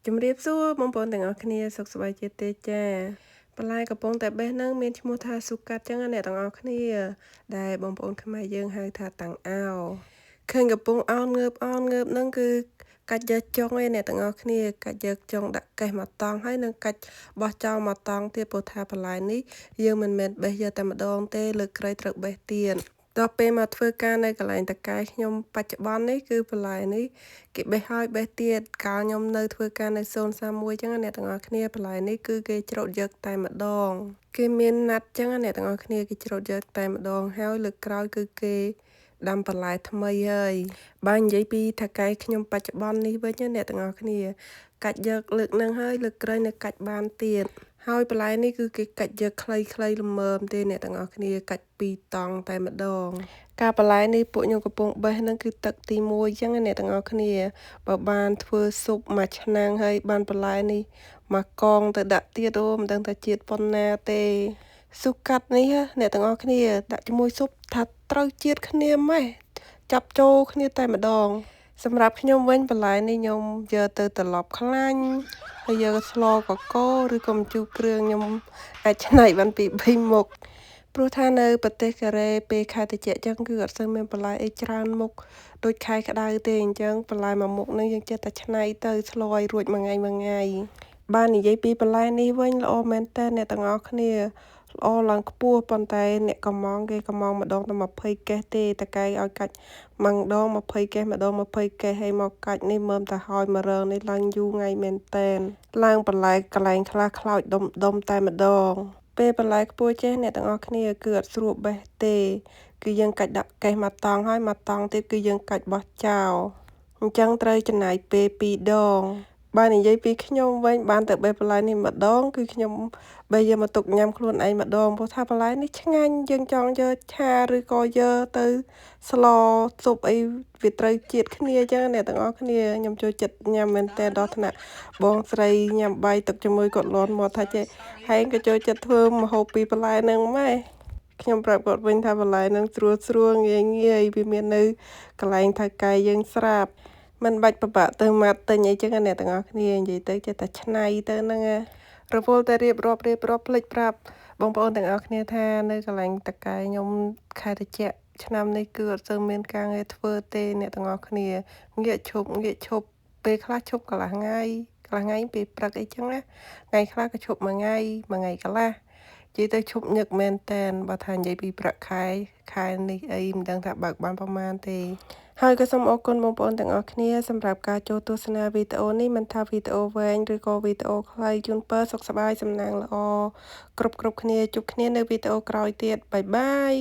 ជំរាបសួរបងប្អូនទាំងអស់គ្នាសុខសប្បាយជាទេចាបន្លែកំពុងតែបេះនឹងមានឈ្មោះថាស៊ូកាត់ចឹងណាអ្នកទាំងអស់គ្នាដែលបងប្អូនខ្មែរយើងហៅថាតាំងអោឃើញកំពុងអោនងើបហ្នឹងគឺកាច់យកចុងឯអ្នកទាំងអស់គ្នាកាច់យកចុងដាក់កេះមកតង់ហើយនឹងកាច់បោះចោលមកតង់ទៀតព្រោះថាបន្លែនេះយើងមិនមែនបេះយកតែម្ដងទេលើកក្រោយត្រូវបេះទៀតតទៅពេលមកធ្វើការនៅកន្លែងតកែខ្ញុំបច្ចុប្បន្ននេះគឺបន្លែនេះគេបេះហើយបេះទៀតកាលខ្ញុំនៅធ្វើការនៅ031ចឹងអ្នកទាំងអស់គ្នាបន្លែនេះគឺគេច្រូតយកតែម្ដងគេមានណាត់ចឹងអ្នកទាំងអស់គ្នាគេច្រូតយកតែម្ដងហើយលើកក្រោយគឺគេដាំបន្លែថ្មីហើយបើនិយាយពីថកែខ្ញុំបច្ចុប្បន្ននេះវិញអ្នកទាំងអស់គ្នាកាច់យកលើកនឹងហើយលើកក្រោយនៅកាច់បានទៀតហើយបន្លែនេះគឺគេកាច់យកខ្លីៗល្មមទេអ្នកទាំងអស់គ្នាកាច់2តង់តែម្ដងការបន្លែនេះពួកខ្ញុំកំពុងបេះហ្នឹងគឺទឹកទី1អញ្ចឹងអ្នកទាំងអស់គ្នាបើបានធ្វើស៊ុបមួយឆ្នាំងហើយបានបន្លែនេះមកកងទៅដាក់ទៀតអូមិនដឹងថាជាតិប៉ុណ្ណាទេស៊ុបកាត់នេះអ្នកទាំងអស់គ្នាដាក់ជាមួយស៊ុបថាត្រូវជាតិគ្នាម៉េះចាប់ចូលគ្នាតែម្ដងសម្រាប់ខ្ញុំវិញបន្លែនេះខ្ញុំយកទៅត្រឡប់ខ្លាញ់ហើយយកស្លកកូរឬក៏ម្ជូរគ្រឿងខ្ញុំអាចច្នៃបានពី3មុខព្រោះថានៅប្រទេសកូរ៉េពេលខែត្រជាក់ចឹងគឺអត់សូវមានបន្លែអីច្រើនមុខដូចខែក្តៅទេអញ្ចឹងបន្លែមួយមុខនេះយើងចេះតែច្នៃទៅស្លឲ្យរួចមួយថ្ងៃបាននិយាយពីបន្លែនេះវិញល្អមែនតើអ្នកទាំងអស់គ្នាល្អឡើងខ្ពស់ប៉ុន្តែអ្នកកំងគេកំងម្ដងតែ20កេសទេតកែឲ្យកាច់ម្ដង20កេសម្ដង20កេសហើយមកកាច់នេះមើលតែហើយមករងនេះឡើងយូរថ្ងៃមែនតែនឡើងបន្លែកន្លែងខ្លះខ្លោចដុំតែម្ដងពេលបន្លែខ្ពស់ចេះអ្នកទាំងអស់គ្នាគឺអត់ស្រួលបេះទេគឺយើងកាច់ដាក់កេសមកតង់ហើយមកតង់ទៀតគឺយើងកាច់បោះចោលអញ្ចឹងត្រូវចំណាយពេល2ដងបើនិយាយពីខ្ញុំវិញបានតែបេះបន្លែនេះម្ដងគឺខ្ញុំបេះយកមកទុកញ៉ាំខ្លួនឯងម្ដងព្រោះថាបន្លែនេះឆ្ងាញ់យើងចង់យកឆាឬក៏យកទៅស្លស៊ុបអីវាត្រូវជាតិគ្នាអញ្ចឹងអ្នកទាំងអស់គ្នាខ្ញុំចូលចិត្តញ៉ាំមែនតើដល់ថ្នាក់បងស្រីញ៉ាំបាយទឹកជាមួយគាត់លាន់មកថាចេះហើយក៏ចូលចិត្តធ្វើម្ហូបពីបន្លែហ្នឹងម៉េះខ្ញុំប្រាប់គាត់វិញថាបន្លែហ្នឹងស្រួលងាយវាមាននៅកន្លែងថៅកែយើងស្រាប់មិនបាច់ពិបាកទៅម៉ាត់ទិញអីចឹងអ្នកទាំងអស់គ្នានិយាយទៅចេះតែច្នៃទៅហ្នឹងរវល់តែរៀបរាប់ភ្លេចប្រាប់បងប្អូនទាំងអស់គ្នាថានៅកន្លែងតកែខ្ញុំខែត្រជាក់ឆ្នាំនេះគឺអត់សូវមានការងារធ្វើទេអ្នកទាំងអស់គ្នាងាកឈប់ពេលខ្លះឈប់កន្លះថ្ងៃពេលព្រឹកអីចឹងណាថ្ងៃខ្លះក៏ឈប់មួយថ្ងៃកន្លះនិយាយទៅឈប់ញឹកមែនតែនបើថានិយាយពីប្រាក់ខែនេះអីមិនដឹងថាបើកបានប្រហែលទេហើយក៏សូមអរគុណបងប្អូនទាំងអស់គ្នាសម្រាប់ការចូលទស្សនាវីដេអូនេះមិនថាវីដេអូវែងឬក៏វីដេអូខ្លីជូនពរសុខសប្បាយសំណាងល្អគ្រប់គ្នាជួបគ្នានៅវីដេអូក្រោយទៀតបាយបាយ